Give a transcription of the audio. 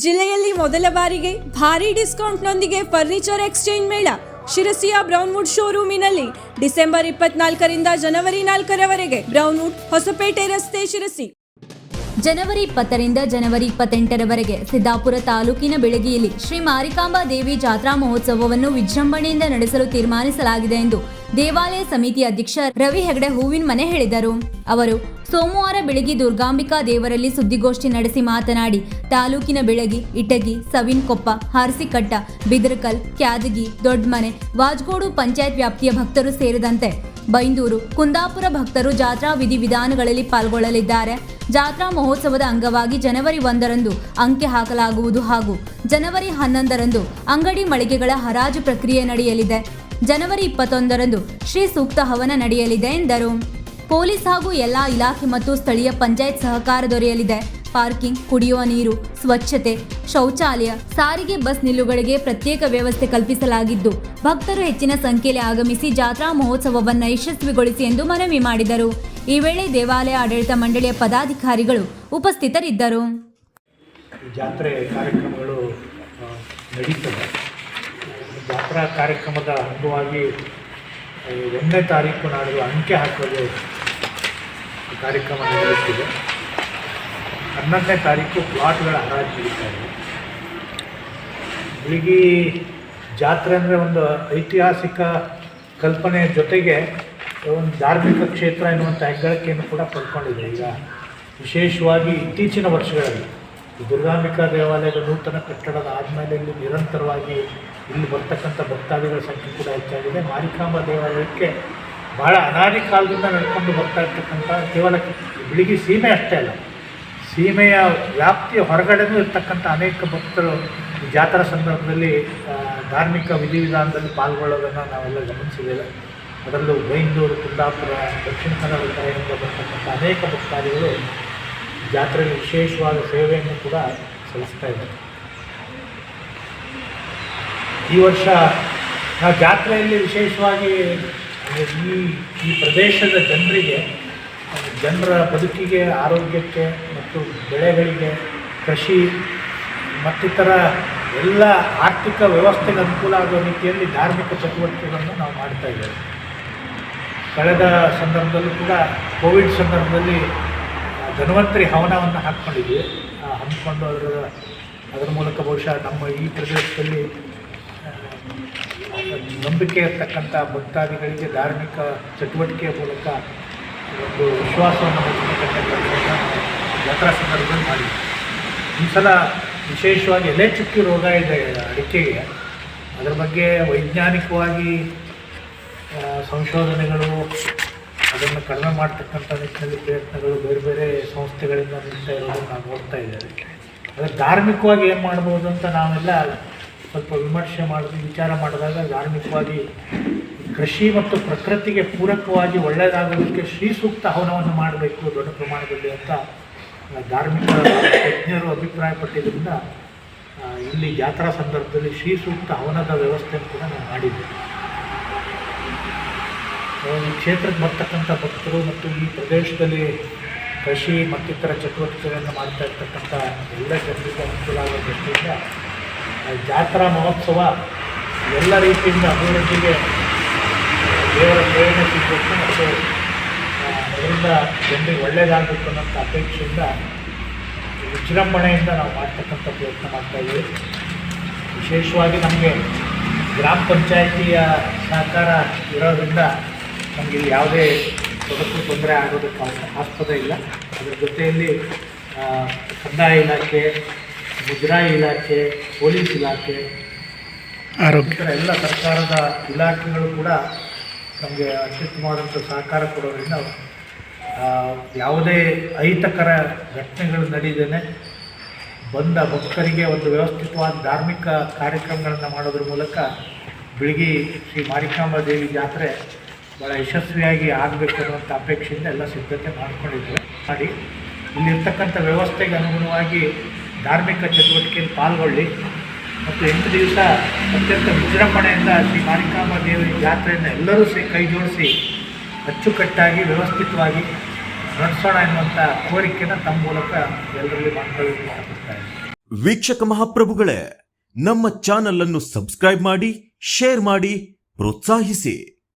ಜಿಲ್ಲೆಯಲ್ಲಿ ಮೊದಲ ಬಾರಿಗೆ ಭಾರೀ ಡಿಸ್ಕೌಂಟ್ನೊಂದಿಗೆ ಫರ್ನಿಚರ್ ಎಕ್ಸ್ಚೇಂಜ್ ಮೇಳ ಶಿರಸಿಯ ಬ್ರೌನ್ವುಡ್ ಶೋರೂಮಿನಲ್ಲಿ ಡಿಸೆಂಬರ್ 24ರಿಂದ ಜನವರಿ 4ರವರೆಗೆ ಬ್ರೌನ್ವುಡ್ ಹೊಸಪೇಟೆ ರಸ್ತೆ ಶಿರಸಿ. ಜನವರಿ 20ರಿಂದ ಜನವರಿ 28ರವರೆಗೆ ಸಿದ್ದಾಪುರ ತಾಲೂಕಿನ ಬೆಳಗಿಯಲ್ಲಿ ಶ್ರೀ ಮಾರಿಕಾಂಬಾ ದೇವಿ ಜಾತ್ರಾ ಮಹೋತ್ಸವವನ್ನು ವಿಜೃಂಭಣೆಯಿಂದ ನಡೆಸಲು ತೀರ್ಮಾನಿಸಲಾಗಿದೆ ಎಂದು ದೇವಾಲಯ ಸಮಿತಿ ಅಧ್ಯಕ್ಷ ರವಿ ಹೆಗಡೆ ಹೂವಿನ ಮನೆ ಹೇಳಿದರು. ಅವರು ಸೋಮವಾರ ಬೆಳಗ್ಗೆ ದುರ್ಗಾಂಬಿಕಾ ದೇವರಲ್ಲಿ ಸುದ್ದಿಗೋಷ್ಠಿ ನಡೆಸಿ ಮಾತನಾಡಿ, ತಾಲೂಕಿನ ಬೆಳಗಿ, ಇಟಗಿ, ಸವಿನಕೊಪ್ಪ, ಹಾರಸಿಕಟ್ಟ, ಬಿದರಕಲ್, ಕ್ಯಾದಗಿ, ದೊಡ್ಡಮನೆ, ವಾಜಗೋಡು ಪಂಚಾಯತ್ ವ್ಯಾಪ್ತಿಯ ಭಕ್ತರು ಸೇರಿದಂತೆ ಬೈಂದೂರು, ಕುಂದಾಪುರ ಭಕ್ತರು ಜಾತ್ರಾ ವಿಧಿವಿಧಾನಗಳಲ್ಲಿ ಪಾಲ್ಗೊಳ್ಳಲಿದ್ದಾರೆ. ಜಾತ್ರಾ ಮಹೋತ್ಸವದ ಅಂಗವಾಗಿ ಜನವರಿ 1ರಂದು ಅಂಕೆ ಹಾಕಲಾಗುವುದು ಹಾಗೂ ಜನವರಿ 11ರಂದು ಅಂಗಡಿ ಮಳಿಗೆಗಳ ಹರಾಜು ಪ್ರಕ್ರಿಯೆ ನಡೆಯಲಿದೆ. ಜನವರಿ 21ರಂದು ಶ್ರೀ ಸೂಕ್ತ ಹವನ ನಡೆಯಲಿದೆ ಎಂದರು. ಪೊಲೀಸ್ ಹಾಗೂ ಎಲ್ಲಾ ಇಲಾಖೆ ಮತ್ತು ಸ್ಥಳೀಯ ಪಂಚಾಯತ್ ಸಹಕಾರ ದೊರೆಯಲಿದೆ. ಪಾರ್ಕಿಂಗ್, ಕುಡಿಯುವ ನೀರು, ಸ್ವಚ್ಛತೆ, ಶೌಚಾಲಯ, ಸಾರಿಗೆ, ಬಸ್ ನಿಲ್ಲುಗಳಿಗೆ ಪ್ರತ್ಯೇಕ ವ್ಯವಸ್ಥೆ ಕಲ್ಪಿಸಲಾಗಿದ್ದು ಭಕ್ತರು ಹೆಚ್ಚಿನ ಸಂಖ್ಯೆಯಲ್ಲಿ ಆಗಮಿಸಿ ಜಾತ್ರಾ ಮಹೋತ್ಸವವನ್ನು ಯಶಸ್ವಿಗೊಳಿಸಿ ಎಂದು ಮನವಿ ಮಾಡಿದರು. ಈ ವೇಳೆ ದೇವಾಲಯ ಆಡಳಿತ ಮಂಡಳಿಯ ಪದಾಧಿಕಾರಿಗಳು ಉಪಸ್ಥಿತರಿದ್ದರು. ಜಾತ್ರೆ ಕಾರ್ಯಕ್ರಮಗಳು ನಡೀತದೆ. ಜಾತ್ರಾ ಕಾರ್ಯಕ್ರಮದ ಅಂಗವಾಗಿ 1ನೇ ತಾರೀಕು ನಾಡಿದ್ದು ಅಂಕೆ ಹಾಕಲು ಕಾರ್ಯಕ್ರಮ ನಡೆಯುತ್ತಿದೆ. 11ನೇ ತಾರೀಕು ಪ್ಲಾಟ್ಗಳ ಹರಾಜು ನಡೀತಾ ಇದೆ. ಬೆಳಗ್ಗೆ ಜಾತ್ರೆ ಅಂದರೆ ಒಂದು ಐತಿಹಾಸಿಕ ಕಲ್ಪನೆಯ ಜೊತೆಗೆ ಒಂದು ಧಾರ್ಮಿಕ ಕ್ಷೇತ್ರ ಎನ್ನುವಂಥ ಹೆಗ್ಗಳಿಕೆಯನ್ನು ಕೂಡ ಪಡ್ಕೊಂಡಿದೆ. ಈಗ ವಿಶೇಷವಾಗಿ ಇತ್ತೀಚಿನ ವರ್ಷಗಳಲ್ಲಿ ದುರ್ಗಾಂಬಿಕಾ ದೇವಾಲಯದ ನೂತನ ಕಟ್ಟಡದ ಆದಮೇಲೆ ಇಲ್ಲಿ ನಿರಂತರವಾಗಿ ಇಲ್ಲಿ ಬರ್ತಕ್ಕಂಥ ಭಕ್ತಾದಿಗಳ ಸಂಖ್ಯೆ ಕೂಡ ಹೆಚ್ಚಾಗಿದೆ. ಮಾರಿಕಾಂಬಾ ದೇವಾಲಯಕ್ಕೆ ಭಾಳ ಅನಾದಿ ಕಾಲದಿಂದ ನಡ್ಕೊಂಡು ಬರ್ತಾ ಇರ್ತಕ್ಕಂಥ ಕೇವಲ ಬೆಳಗ್ಗೆ ಸೀಮೆ ಅಷ್ಟೇ ಅಲ್ಲ, ಸೀಮೆಯ ವ್ಯಾಪ್ತಿಯ ಹೊರಗಡೆನೂ ಇರ್ತಕ್ಕಂಥ ಅನೇಕ ಭಕ್ತರು ಈ ಜಾತ್ರಾ ಸಂದರ್ಭದಲ್ಲಿ ಧಾರ್ಮಿಕ ವಿಧಿವಿಧಾನದಲ್ಲಿ ಪಾಲ್ಗೊಳ್ಳೋದನ್ನು ನಾವೆಲ್ಲ ಗಮನಿಸಿದ್ದೇವೆ. ಅದರಲ್ಲೂ ಬೈಂದೂರು, ಕುಂದಾಪುರ, ದಕ್ಷಿಣ ಕನ್ನಡ ಕಡೆಯಿಂದ ಬರ್ತಕ್ಕಂಥ ಅನೇಕ ಭಕ್ತಾದಿಗಳು ಜಾತ್ರೆಯಲ್ಲಿ ವಿಶೇಷವಾದ ಸೇವೆಯನ್ನು ಕೂಡ ಸಲ್ಲಿಸ್ತಾ ಇದ್ದಾರೆ. ಈ ವರ್ಷ ನಾವು ಜಾತ್ರೆಯಲ್ಲಿ ವಿಶೇಷವಾಗಿ ಈ ಪ್ರದೇಶದ ಜನರ ಬದುಕಿಗೆ, ಆರೋಗ್ಯಕ್ಕೆ ಮತ್ತು ಬೆಳೆಗಳಿಗೆ, ಕೃಷಿ ಮತ್ತಿತರ ಎಲ್ಲ ಆರ್ಥಿಕ ವ್ಯವಸ್ಥೆಗೆ ಅನುಕೂಲ ಆಗೋ ರೀತಿಯಲ್ಲಿ ಧಾರ್ಮಿಕ ಚಟುವಟಿಕೆಗಳನ್ನು ನಾವು ಮಾಡ್ತಾ ಇದ್ದೇವೆ. ಕಳೆದ ಸಂದರ್ಭದಲ್ಲೂ ಕೂಡ ಕೋವಿಡ್ ಸಂದರ್ಭದಲ್ಲಿ ಧನ್ವಂತರಿ ಹವನವನ್ನು ಹಾಕ್ಕೊಂಡಿದ್ವಿ. ಹಮ್ಮಿಕೊಂಡು ಅದರ ಮೂಲಕ ಬಹುಶಃ ನಮ್ಮ ಈ ಪ್ರದೇಶದಲ್ಲಿ ನಂಬಿಕೆ ಇರ್ತಕ್ಕಂಥ ಭಕ್ತಾದಿಗಳಿಗೆ ಧಾರ್ಮಿಕ ಚಟುವಟಿಕೆಯ ಮೂಲಕ ಒಂದು ವಿಶ್ವಾಸವನ್ನು ಹೊಂದತಕ್ಕಂಥ ಜಾತ್ರಾ ಸಂದರ್ಭದಲ್ಲಿ ಮಾಡಿದ್ವಿ. ಈ ಸಲ ವಿಶೇಷವಾಗಿ ಎಲೆ ಚುಕ್ಕಿ ರೋಗ ಇದೆ ಅಡಿಕೆಗೆ. ಅದರ ಬಗ್ಗೆ ವೈಜ್ಞಾನಿಕವಾಗಿ ಸಂಶೋಧನೆಗಳು, ಅದನ್ನು ಕಡಿಮೆ ಮಾಡ್ತಕ್ಕಂಥ ನಿಟ್ಟಿನಲ್ಲಿ ಪ್ರಯತ್ನಗಳು ಬೇರೆ ಬೇರೆ ಸಂಸ್ಥೆಗಳಿಂದ ನಡೀತಾ ಇರೋದನ್ನು ನಾವು ನೋಡ್ತಾ ಇದ್ದೇವೆ. ಅದಕ್ಕೆ ಧಾರ್ಮಿಕವಾಗಿ ಏನು ಮಾಡ್ಬೋದು ಅಂತ ನಾವೆಲ್ಲ ಸ್ವಲ್ಪ ವಿಚಾರ ಮಾಡಿದಾಗ ಧಾರ್ಮಿಕವಾಗಿ ಕೃಷಿ ಮತ್ತು ಪ್ರಕೃತಿಗೆ ಪೂರಕವಾಗಿ ಒಳ್ಳೆಯದಾಗೋದಕ್ಕೆ ಶ್ರೀ ಸೂಕ್ತ ಹವನವನ್ನು ಮಾಡಬೇಕು ದೊಡ್ಡ ಪ್ರಮಾಣದಲ್ಲಿ ಅಂತ ಧಾರ್ಮಿಕ ತಜ್ಞರು ಅಭಿಪ್ರಾಯಪಟ್ಟಿದ್ದರಿಂದ ಇಲ್ಲಿ ಜಾತ್ರಾ ಸಂದರ್ಭದಲ್ಲಿ ಶ್ರೀ ಸೂಕ್ತ ಹವನದ ವ್ಯವಸ್ಥೆಯನ್ನು ಕೂಡ ನಾವು ಮಾಡಿದ್ದೇವೆ. ಈ ಕ್ಷೇತ್ರಕ್ಕೆ ಬರ್ತಕ್ಕಂಥ ಭಕ್ತರು ಮತ್ತು ಈ ಪ್ರದೇಶದಲ್ಲಿ ಕೃಷಿ ಮತ್ತಿತರ ಚಟುವಟಿಕೆಗಳನ್ನು ಮಾಡ್ತಾ ಇರ್ತಕ್ಕಂಥ ಎಲ್ಲ ಜನರಿಗೆ ಅನುಕೂಲ ಆಗೋ ದೃಷ್ಟಿಯಿಂದ ಜಾತ್ರಾ ಮಹೋತ್ಸವ ಎಲ್ಲ ರೀತಿಯಿಂದ ಅಭಿವೃದ್ಧಿಗೆ ದೇವರ ಪ್ರೇರಣೆ ಸಿಗಬೇಕು ಮತ್ತು ಅದರಿಂದ ಜನರಿಗೆ ಒಳ್ಳೆಯದಾಗಬೇಕು ಅನ್ನೋಂಥ ಅಪೇಕ್ಷೆಯಿಂದ ವಿಜೃಂಭಣೆಯಿಂದ ನಾವು ಮಾಡ್ತಕ್ಕಂಥ ಪ್ರಯತ್ನ ಮಾಡ್ತಾಯಿದ್ದೀವಿ. ವಿಶೇಷವಾಗಿ ನಮಗೆ ಗ್ರಾಮ ಪಂಚಾಯಿತಿಯ ಸಹಕಾರ ಇರೋದರಿಂದ ನಮಗೆ ಇಲ್ಲಿ ಯಾವುದೇ ತೊಂದರೆ ಆಗೋದಕ್ಕೆ ಆಸ್ಪದ ಇಲ್ಲ. ಅದರ ಜೊತೆಯಲ್ಲಿ ಕಂದಾಯ ಇಲಾಖೆ, ಮುಜರಾಯಿ ಇಲಾಖೆ, ಪೊಲೀಸ್ ಇಲಾಖೆ, ಆರೋಗ್ಯ ಎಲ್ಲ ಸರ್ಕಾರದ ಇಲಾಖೆಗಳು ಕೂಡ ನಮಗೆ ಅತ್ಯುತ್ತಮವಾದಂಥ ಸಹಕಾರ ಕೊಡೋದ್ರಿಂದ ಯಾವುದೇ ಅಹಿತಕರ ಘಟನೆಗಳು ನಡೆಯದೇ ಬಂದ ಭಕ್ತರಿಗೆ ಒಂದು ವ್ಯವಸ್ಥಿತವಾದ ಧಾರ್ಮಿಕ ಕಾರ್ಯಕ್ರಮಗಳನ್ನು ಮಾಡೋದ್ರ ಮೂಲಕ ಬೆಳಗ್ಗೆ ಶ್ರೀ ಮಾರಿಕಾಂಬಾ ದೇವಿ ಜಾತ್ರೆ ಭಾಳ ಯಶಸ್ವಿಯಾಗಿ ಆಗಬೇಕು ಅನ್ನುವಂಥ ಅಪೇಕ್ಷೆಯಿಂದ ಎಲ್ಲ ಸಿದ್ಧತೆ ಮಾಡಿಕೊಂಡಿದ್ದೇವೆ. ಮಾಡಿ ಇಲ್ಲಿರ್ತಕ್ಕಂಥ ವ್ಯವಸ್ಥೆಗೆ ಅನುಗುಣವಾಗಿ ಧಾರ್ಮಿಕ ಚಟುವಟಿಕೆಯಲ್ಲಿ ಪಾಲ್ಗೊಳ್ಳಿ ಮತ್ತು 8 ದಿವಸ ಅತ್ಯಂತ ವಿಜೃಂಭಣೆಯಿಂದ ಶ್ರೀ ಮಾರಿಕಾಂಬಾ ದೇವಿ ಜಾತ್ರೆಯನ್ನು ಎಲ್ಲರೂ ಕೈ ಜೋಡಿಸಿ ಅಚ್ಚುಕಟ್ಟಾಗಿ ವ್ಯವಸ್ಥಿತವಾಗಿ ನಡೆಸೋಣ ಎನ್ನುವಂಥ ಕೋರಿಕೆಯನ್ನು ತಮ್ಮ ಮೂಲಕ ಎಲ್ಲರಲ್ಲಿ ಮಾಡ್ಕೊಳ್ಳೋಕೆ ಇಷ್ಟಪಡ್ತಾ ಇದ್ದೀನಿ. ವೀಕ್ಷಕ ಮಹಾಪ್ರಭುಗಳೇ, ನಮ್ಮ ಚಾನಲ್ ಅನ್ನು ಸಬ್ಸ್ಕ್ರೈಬ್ ಮಾಡಿ, ಶೇರ್ ಮಾಡಿ, ಪ್ರೋತ್ಸಾಹಿಸಿ.